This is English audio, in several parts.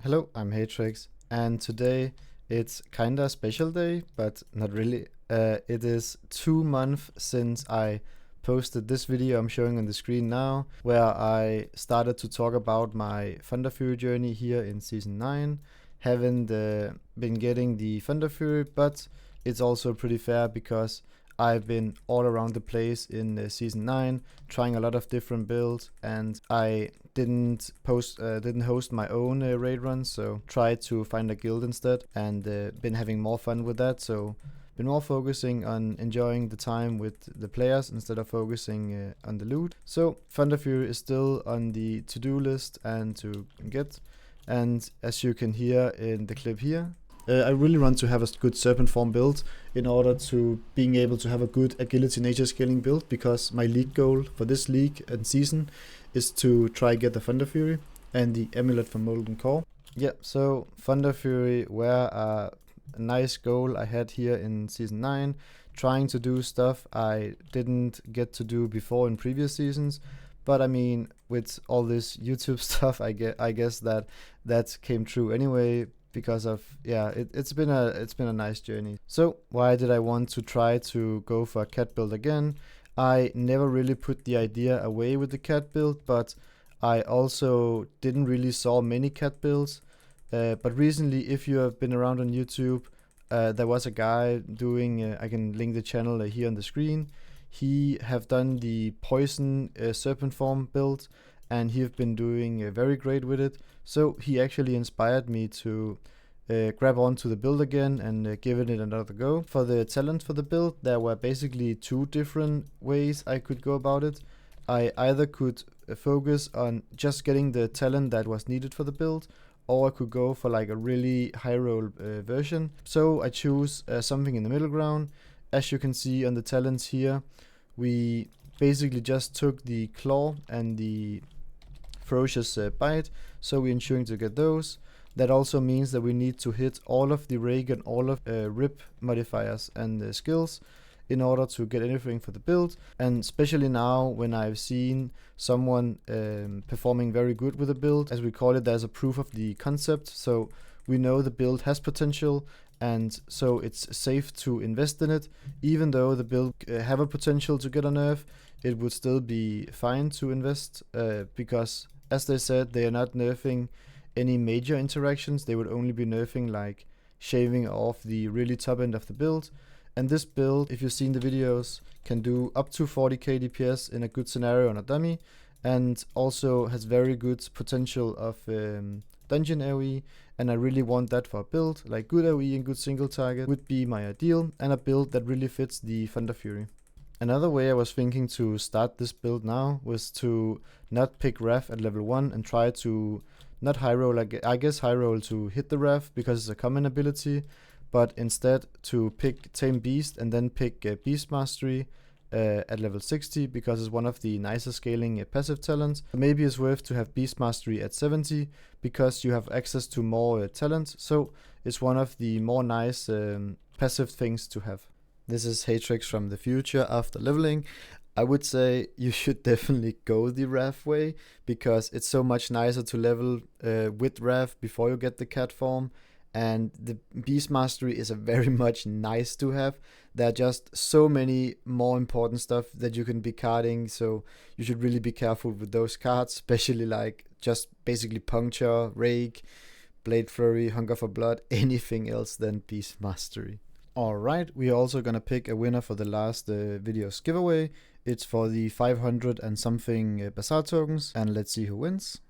Hello, I'm Heytrix, and today it's kinda a special day, but not really. It is 2 months since I posted this video I'm showing on the screen now, where I started to talk about my Thunderfury journey here in Season 9. Haven't been getting the Thunderfury, but it's also pretty fair because I've been all around the place in Season 9, trying a lot of different builds, and I didn't host my own raid runs, so tried to find a guild instead, and been having more fun with that. So been more focusing on enjoying the time with the players instead of focusing on the loot. So Thunderfury is still on the to-do list and to get, and as you can hear in the clip here, I really want to have a good Serpent Form build in order to being able to have a good agility nature scaling build, because my league goal for this league and season is to try get the Thunderfury and the Amulet from Molten Core. Yeah, so Thunderfury were a nice goal I had here in Season 9, trying to do stuff I didn't get to do before in previous seasons. But I mean, with all this YouTube stuff, I guess that came true anyway, because of it's been a nice journey. So why did I want to try to go for a cat build again? I never really put the idea away with the cat build, but I also didn't really saw many cat builds. But recently, if you have been around on YouTube, there was a guy doing, I can link the channel here on the screen. He have done the poison Serpent Form build, and he have been doing very great with it. So he actually inspired me to grab onto the build again and give it another go. For the talent for the build, there were basically two different ways I could go about it. I either could focus on just getting the talent that was needed for the build, or I could go for like a really high roll version. So I choose something in the middle ground. As you can see on the talents here, we basically just took the claw and the ferocious bite, so we're ensuring to get those. That also means that we need to hit all of the rake and all of rip modifiers and skills in order to get anything for the build. And especially now when I've seen someone performing very good with the build, as we call it, there's a proof of the concept, so we know the build has potential, and so it's safe to invest in it. Even though the build have a potential to get a nerf, it would still be fine to invest, because as they said, they are not nerfing any major interactions. They would only be nerfing like shaving off the really top end of the build. And this build, if you've seen the videos, can do up to 40k DPS in a good scenario on a dummy, and also has very good potential of dungeon AoE, and I really want that for a build. Like good AoE and good single target would be my ideal, and a build that really fits the Thunderfury. Another way I was thinking to start this build now was to not pick Wrath at level 1 and try to not high roll, I guess high roll to hit the Wrath because it's a common ability, but instead to pick Tame Beast and then pick Beast Mastery at level 60 because it's one of the nicer scaling passive talents. Maybe it's worth to have Beast Mastery at 70 because you have access to more talents, so it's one of the more nice passive things to have. This is Heytrix from the future after leveling. I would say you should definitely go the Wrath way, because it's so much nicer to level with Wrath before you get the cat form, and the Beast Mastery is a very much nice to have. There are just so many more important stuff that you can be carding, so you should really be careful with those cards, especially like just basically Puncture, Rake, Blade Flurry, Hunger for Blood, anything else than Beast Mastery. Alright, we are also gonna pick a winner for the last video's giveaway. It's for the 500 and something Bazaar tokens, and let's see who wins.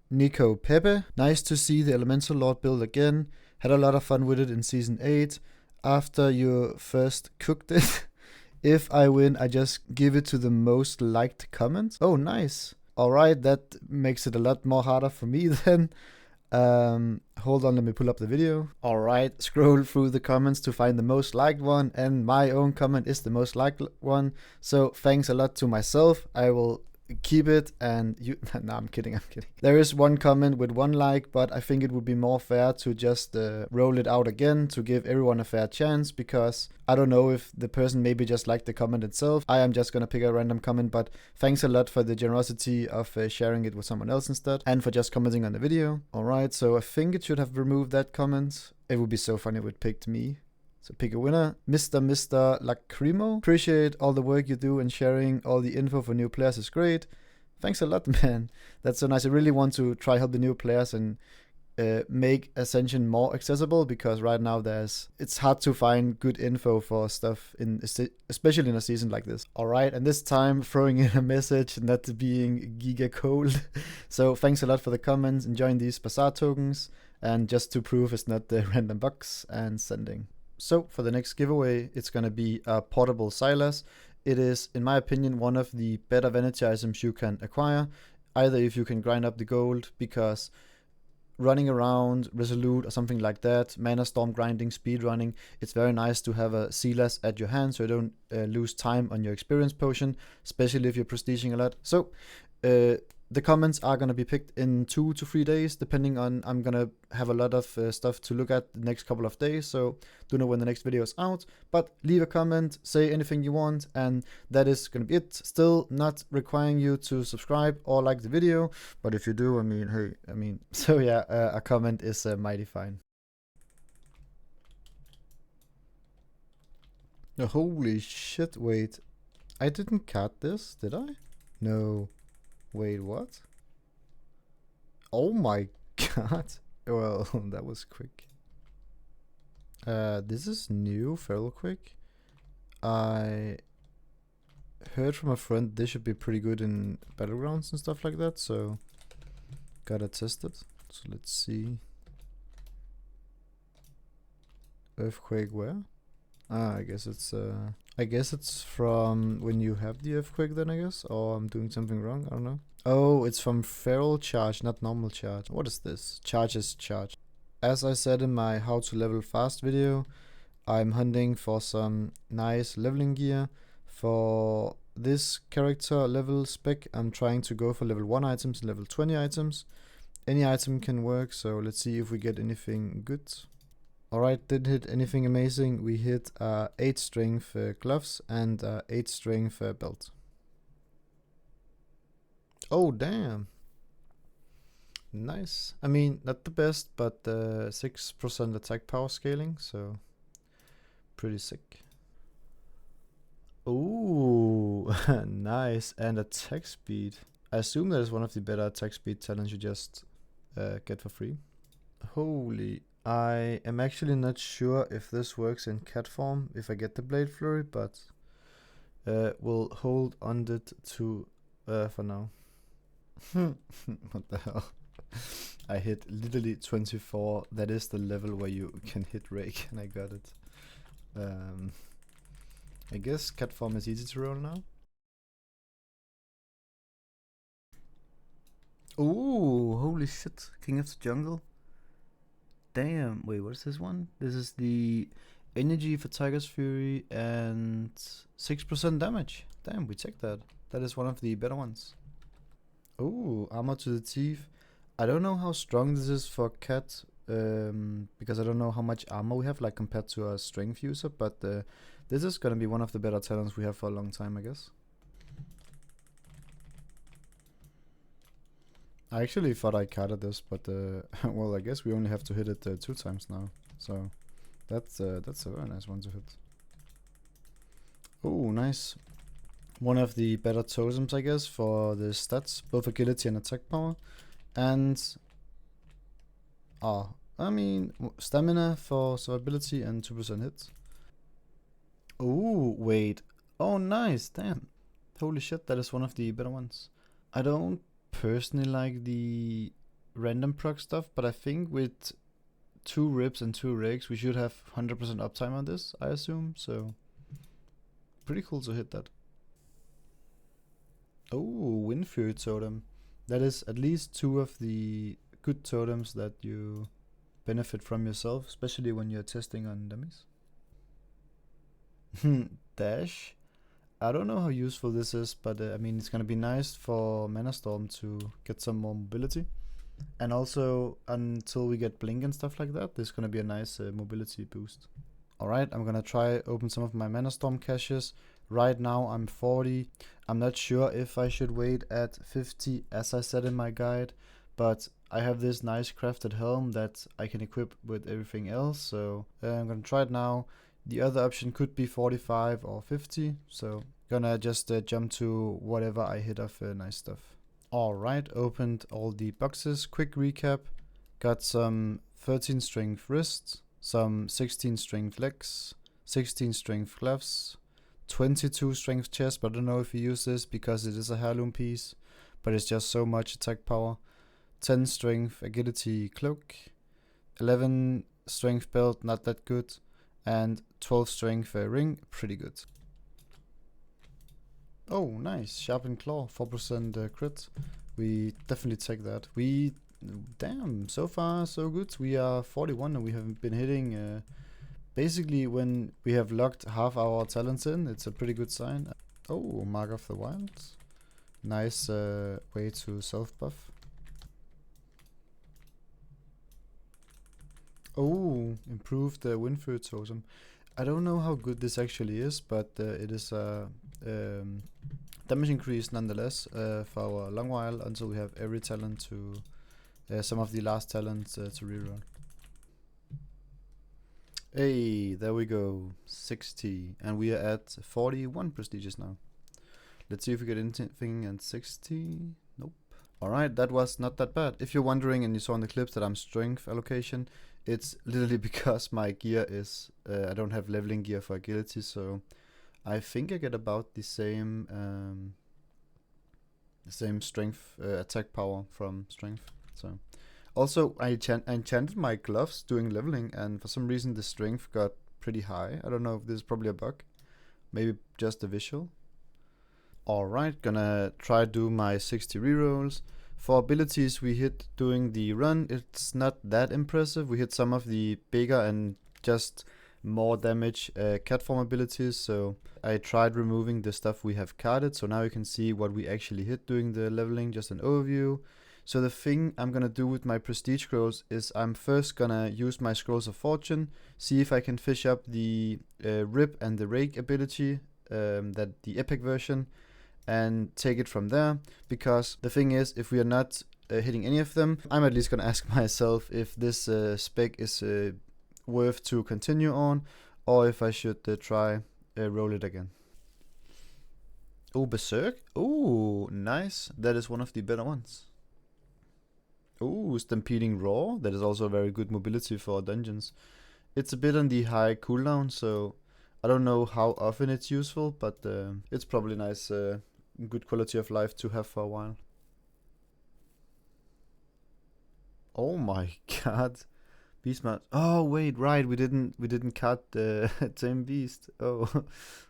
Nico Pepe. Nice to see the Elemental Lord build again. Had a lot of fun with it in Season 8. After you first cooked it, if I win, I just give it to the most liked comment. Oh, nice. Alright, that makes it a lot more harder for me then. Hold on, let me pull up the video. Alright, scroll through the comments to find the most liked one, and my own comment is the most liked one, so thanks a lot to myself. I will keep it and you no, I'm kidding. There is one comment with 1 like, but I think it would be more fair to just roll it out again to give everyone a fair chance, because I don't know if the person maybe just liked the comment itself. I am just gonna pick a random comment, but thanks a lot for the generosity of sharing it with someone else instead, and for just commenting on the video. Alright, so I think it should have removed that comment. It would be so funny if it picked me. So pick a winner. Mr. Lacrimo. Appreciate all the work you do, and sharing all the info for new players is great. Thanks a lot, man. That's so nice. I really want to try help the new players and make Ascension more accessible, because right now it's hard to find good info for stuff, especially in a season like this. Alright, and this time throwing in a message, not being giga cold. So thanks a lot for the comments, enjoying these bazaar tokens, and just to prove it's not the random box, and sending. So for the next giveaway, it's going to be a portable Silas. It is, in my opinion, one of the better vanity items you can acquire, either if you can grind up the gold, because running around Resolute or something like that, mana storm grinding, speed running, it's very nice to have a Silas at your hand so you don't lose time on your experience potion, especially if you're prestiging a lot. So the comments are going to be picked in 2 to 3 days, depending on, I'm going to have a lot of stuff to look at the next couple of days, so don't know when the next video is out, but leave a comment, say anything you want, and that is going to be it. Still not requiring you to subscribe or like the video, but if you do, I mean, hey, so yeah, a comment is mighty fine. Oh, holy shit, wait, I didn't cut this, did I? No. Wait, what? Oh my god. Well, that was quick. This is new, fairly quick. I heard from a friend this should be pretty good in battlegrounds and stuff like that, so gotta test it. So let's see. Earthquake where? Ah, I guess it's from when you have the earthquake then, I guess, or I'm doing something wrong, I don't know. Oh, it's from feral charge, not normal charge. What is this? Charge is charge. As I said in my how to level fast video, I'm hunting for some nice leveling gear. For this character level spec, I'm trying to go for level 1 items and level 20 items. Any item can work, so let's see if we get anything good. Alright, didn't hit anything amazing. We hit 8 strength gloves and 8 strength belt. Oh, damn. Nice. I mean, not the best, but 6% attack power scaling, so pretty sick. Ooh, nice. And attack speed. I assume that is one of the better attack speed talents you just get for free. Holy. I am actually not sure if this works in cat form if I get the Blade Flurry, but we'll hold on it to for now. What the hell? I hit literally 24. That is the level where you can hit Rake, and I got it. I guess cat form is easy to roll now. Ooh, holy shit. King of the Jungle. Damn, wait, what is this one? This is the energy for Tiger's Fury and 6% damage. Damn, we checked that. That is one of the better ones. Ooh, armor to the teeth. I don't know how strong this is for cat, because I don't know how much armor we have, like compared to a strength user, but this is gonna be one of the better talents we have for a long time, I guess. I actually thought I carded this, but well, I guess we only have to hit it 2 times now, so that's a very nice one to hit. Oh, nice. One of the better totems, I guess, for the stats, both agility and attack power, and I mean stamina for survivability and 2% hit. Oh, wait. Oh, nice. Damn. Holy shit, that is one of the better ones. I don't personally like the random proc stuff, but I think with 2 ribs and 2 rakes we should have 100% uptime on this, I assume, so pretty cool to hit that. Oh, Wind Fury totem. That is at least 2 of the good totems that you benefit from yourself, especially when you're testing on dummies. Dash. I don't know how useful this is, but I mean, it's gonna be nice for Mana Storm to get some more mobility. And also, until we get Blink and stuff like that, there's gonna be a nice mobility boost. Alright, I'm gonna try open some of my Mana Storm caches. Right now I'm 40. I'm not sure if I should wait at 50 as I said in my guide, but I have this nice crafted helm that I can equip with everything else, so I'm gonna try it now. The other option could be 45 or 50, so gonna just jump to whatever I hit of nice stuff. Alright, opened all the boxes. Quick recap. Got some 13 strength wrists, some 16 strength legs, 16 strength gloves, 22 strength chest, but I don't know if you use this because it is a heirloom piece, but it's just so much attack power. 10 strength agility cloak, 11 strength belt, not that good, and 12 strength ring, pretty good. Oh, nice. Sharpened Claw, 4% crit. We definitely take that. Damn, so far so good. We are 41 and we have been hitting basically when we have locked half our talents in. It's a pretty good sign. Oh, Mark of the Wild. Nice way to self-buff. Oh, improved Windford Totem. I don't know how good this actually is, but it is a damage increase nonetheless for a long while until we have every talent to some of the last talents to reroll. Hey, there we go, 60, and we are at 41 prestigious now. Let's see if we get anything at 60. Nope. Alright, that was not that bad. If you're wondering and you saw in the clips that I'm strength allocation, it's literally because my gear is, I don't have leveling gear for agility, so I think I get about the same strength attack power from strength. So also I enchanted my gloves doing leveling, and for some reason the strength got pretty high. I don't know if this is probably a bug, maybe just a visual. Alright, gonna try do my 60 rerolls. For abilities we hit doing the run, it's not that impressive. We hit some of the bigger and just more damage cat form abilities, so I tried removing the stuff we have carded, so now you can see what we actually hit doing the leveling, just an overview. So the thing I'm gonna do with my prestige scrolls is I'm first gonna use my scrolls of fortune, see if I can fish up the rip and the rake ability, that the epic version, and take it from there, because the thing is, if we are not hitting any of them, I'm at least gonna ask myself if this spec is worth to continue on, or if I should try roll it again. Oh, Berserk. Oh, nice. That is one of the better ones. Oh, Stampeding Roar. That is also a very good mobility for dungeons. It's a bit on the high cooldown, so I don't know how often it's useful, but it's probably nice, good quality of life to have for a while. Oh my god. Beastmaster. Oh wait, right, we didn't cut the Tame Beast. Oh,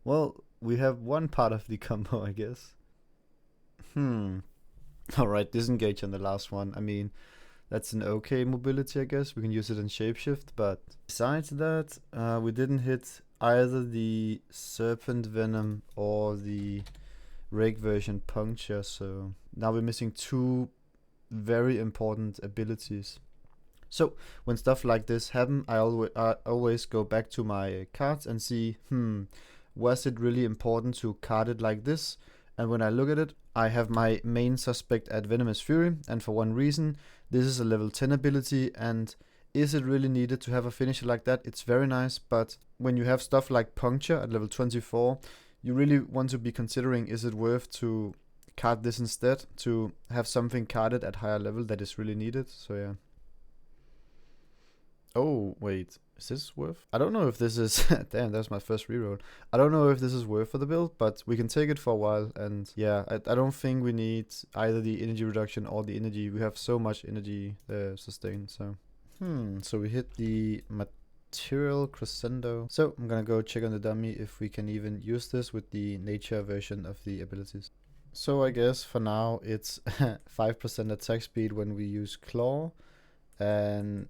well, we have one part of the combo, I guess. Alright, disengage on the last one. I mean, that's an okay mobility, I guess. We can use it in shapeshift, but besides that, we didn't hit either the Serpent Venom or the Rake version Puncture, so now we're missing two very important abilities. So when stuff like this happen, I always go back to my cards and see, was it really important to card it like this? And when I look at it, I have my main suspect at Venomous Fury, and for one reason, this is a level 10 ability, and is it really needed to have a finisher like that? It's very nice, but when you have stuff like Puncture at level 24, you really want to be considering, is it worth to card this instead, to have something carded at higher level that is really needed? So yeah. Oh, wait, is this worth? I don't know if this is, damn, that's my first reroll. I don't know if this is worth for the build, but we can take it for a while, and yeah, I don't think we need either the energy reduction or the energy. We have so much energy sustained, so. So we hit the material crescendo. So I'm gonna go check on the dummy if we can even use this with the nature version of the abilities. So I guess for now it's 5% attack speed when we use claw, and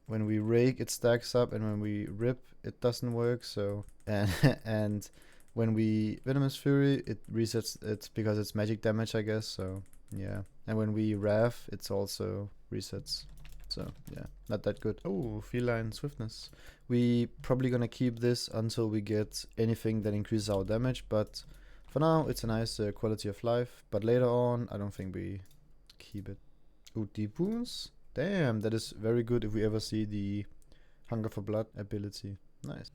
when we rake it stacks up, and when we rip it doesn't work. So and when we Venomous Fury, it resets it because it's magic damage, I guess. So yeah, and when we Wrath, it's also resets. So yeah, not that good. Oh, feline swiftness. We probably gonna keep this until we get anything that increases our damage, but for now it's a nice quality of life. But later on, I don't think we keep it. Oh, deep wounds. Damn, that is very good if we ever see the Hunger for Blood ability. Nice.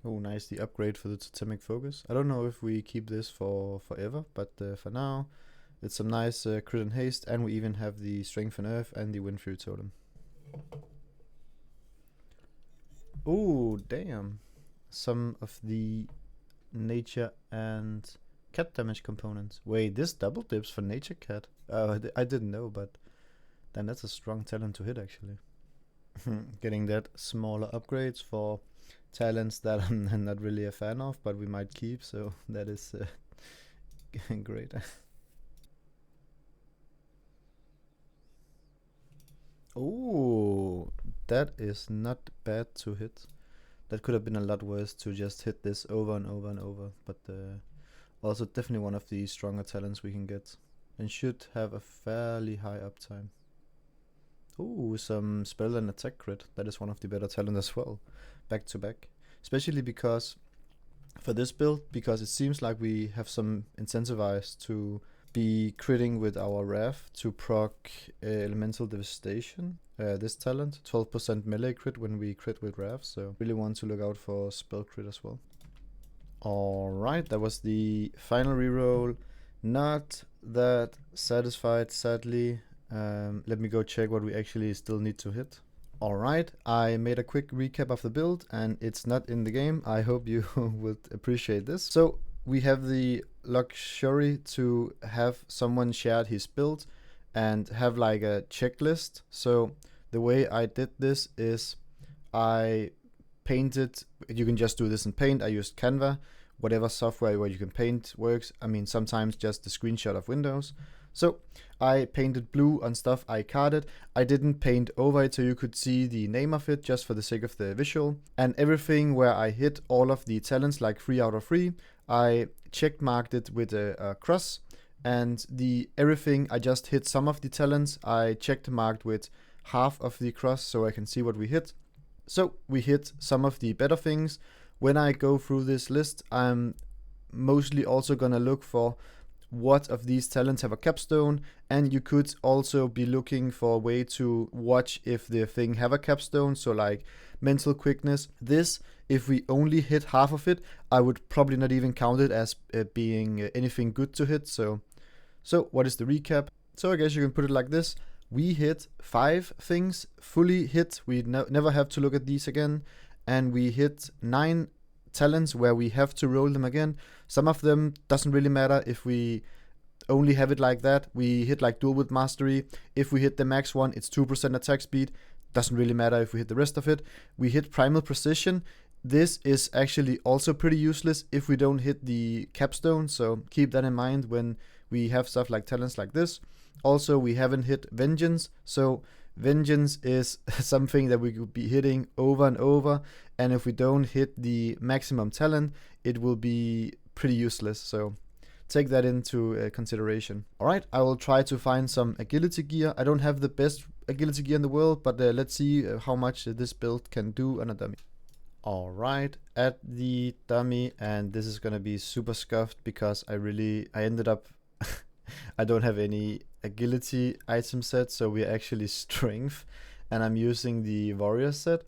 Oh, nice, the upgrade for the totemic focus. I don't know if we keep this for forever, but for now, it's some nice crit and haste, and we even have the strength and earth and the wind fury totem. Oh, damn. Some of the nature and cat damage components. Wait, this double dips for nature cat. I didn't know, but then that's a strong talent to hit actually. Getting that smaller upgrades for talents that I'm not really a fan of, but we might keep, so that is great. Oh, that is not bad to hit. That could have been a lot worse to just hit this over and over and over, but also definitely one of the stronger talents we can get, and should have a fairly high uptime. Ooh, some spell and attack crit. That is one of the better talent as well, back to back. Especially because for this build, because it seems like we have some incentivized to be critting with our Wrath to proc Elemental Devastation. This talent, 12% melee crit when we crit with Wrath, so really want to look out for spell crit as well. Alright, that was the final reroll. Not that satisfied, sadly. Let me go check what we actually still need to hit. Alright, I made a quick recap of the build and it's not in the game. I hope you would appreciate this. So we have the luxury to have someone share his build and have like a checklist. So the way I did this is I painted, you can just do this in Paint. I used Canva, whatever software where you can paint works. I mean, sometimes just a screenshot of Windows. So I painted blue on stuff I carded. I didn't paint over it so you could see the name of it just for the sake of the visual. And everything where I hit all of the talents, like 3 out of 3, I check marked it with a cross. And the everything I just hit some of the talents, I checked marked with half of the cross so I can see what we hit. So we hit some of the better things. When I go through this list, I'm mostly also gonna look for what of these talents have a capstone, and you could also be looking for a way to watch if the thing have a capstone, so like mental quickness. This, if we only hit half of it, I would probably not even count it as being anything good to hit. So what is the recap? So I guess you can put it like this. We hit 5 things fully hit. We never have to look at these again, and we hit 9 talents where we have to roll them again. Some of them doesn't really matter if we only have it like that. We hit like Dual Wield Mastery. If we hit the max one, it's 2% attack speed. Doesn't really matter if we hit the rest of it. We hit Primal Precision. This is actually also pretty useless if we don't hit the capstone, so keep that in mind when we have stuff like talents like this. Also, we haven't hit Vengeance, so Vengeance is something that we could be hitting over and over, and if we don't hit the maximum talent, it will be pretty useless, so take that into consideration. Alright, I will try to find some agility gear. I don't have the best agility gear in the world, but let's see how much this build can do on a dummy. Alright, at the dummy, and this is gonna be super scuffed because I ended up I don't have any agility item set, so we're actually strength, and I'm using the warrior set.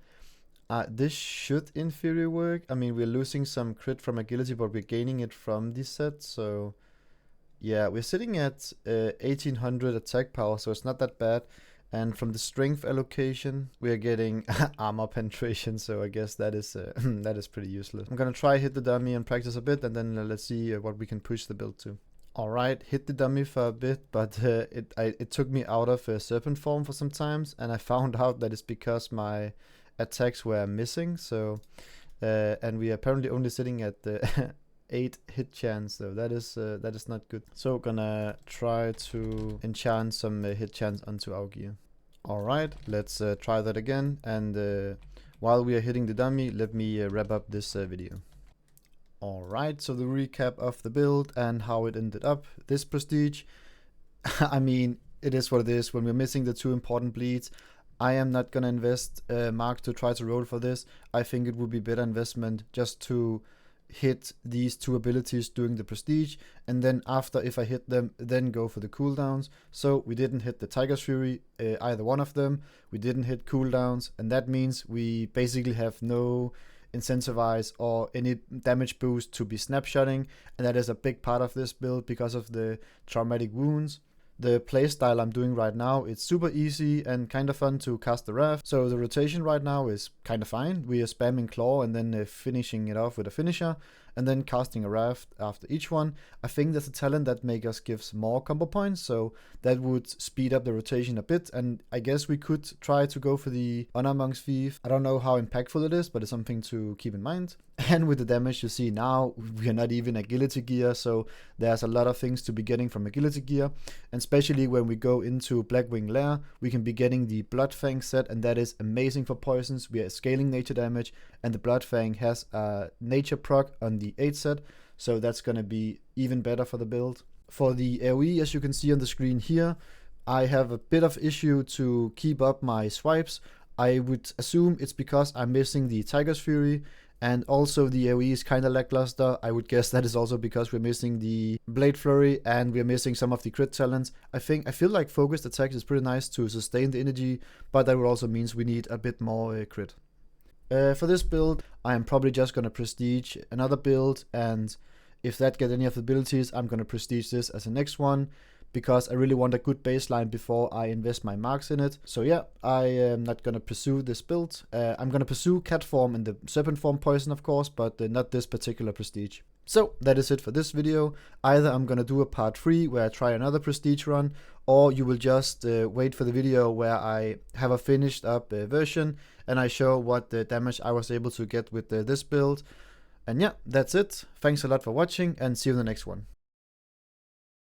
This should in theory work. I mean, we're losing some crit from agility, but we're gaining it from this set, so yeah, we're sitting at 1800 attack power, so it's not that bad. And from the strength allocation, we're getting armor penetration, so I guess that is that is pretty useless. I'm gonna try hit the dummy and practice a bit, and then let's see what we can push the build to. Alright, hit the dummy for a bit, but it took me out of Serpent Form for some times, and I found out that it's because my attacks were missing, so and we are apparently only sitting at the 8 hit chance, so that is not good. So gonna try to enchant some hit chance onto our gear. Alright, let's try that again, and while we are hitting the dummy, let me wrap up this video. Alright, so the recap of the build and how it ended up. This prestige, I mean, it is what it is. When we're missing the 2 important bleeds, I am not gonna invest Mark to try to roll for this. I think it would be better investment just to hit these 2 abilities during the prestige, and then after, if I hit them, then go for the cooldowns. So we didn't hit the Tiger's Fury, either one of them. We didn't hit cooldowns, and that means we basically have no incentivize or any damage boost to be snapshotting, and that is a big part of this build because of the traumatic wounds. The playstyle I'm doing right now, it's super easy and kind of fun to cast the Wrath. So the rotation right now is kind of fine. We are spamming Claw and then finishing it off with a finisher, and then casting a Wrath after each one. I think there's a talent that makes us gives more combo points, so that would speed up the rotation a bit, and I guess we could try to go for the Honor Amongst Thief. I don't know how impactful it is, but it's something to keep in mind. And with the damage you see now, we are not even agility gear, so there's a lot of things to be getting from agility gear, and especially when we go into Blackwing Lair, we can be getting the Bloodfang set, and that is amazing for poisons. We are scaling nature damage, and the Bloodfang has a nature proc on the 8 set, so that's gonna be even better for the build. For the AoE, as you can see on the screen here, I have a bit of issue to keep up my swipes. I would assume it's because I'm missing the Tiger's Fury, and also the AoE is kind of lackluster. I would guess that is also because we're missing the Blade Flurry and we're missing some of the crit talents. I feel like focused attacks is pretty nice to sustain the energy, but that would also means we need a bit more crit. For this build, I am probably just gonna prestige another build, and if that get any of the abilities, I'm gonna prestige this as the next one, because I really want a good baseline before I invest my marks in it. So yeah, I am not gonna pursue this build. I'm gonna pursue Cat Form and the Serpent Form poison, of course, but not this particular prestige. So that is it for this video. Either I'm gonna do a part 3 where I try another prestige run, or you will just wait for the video where I have a finished up version and I show what the damage I was able to get with this build. And yeah, that's it. Thanks a lot for watching, and see you in the next one.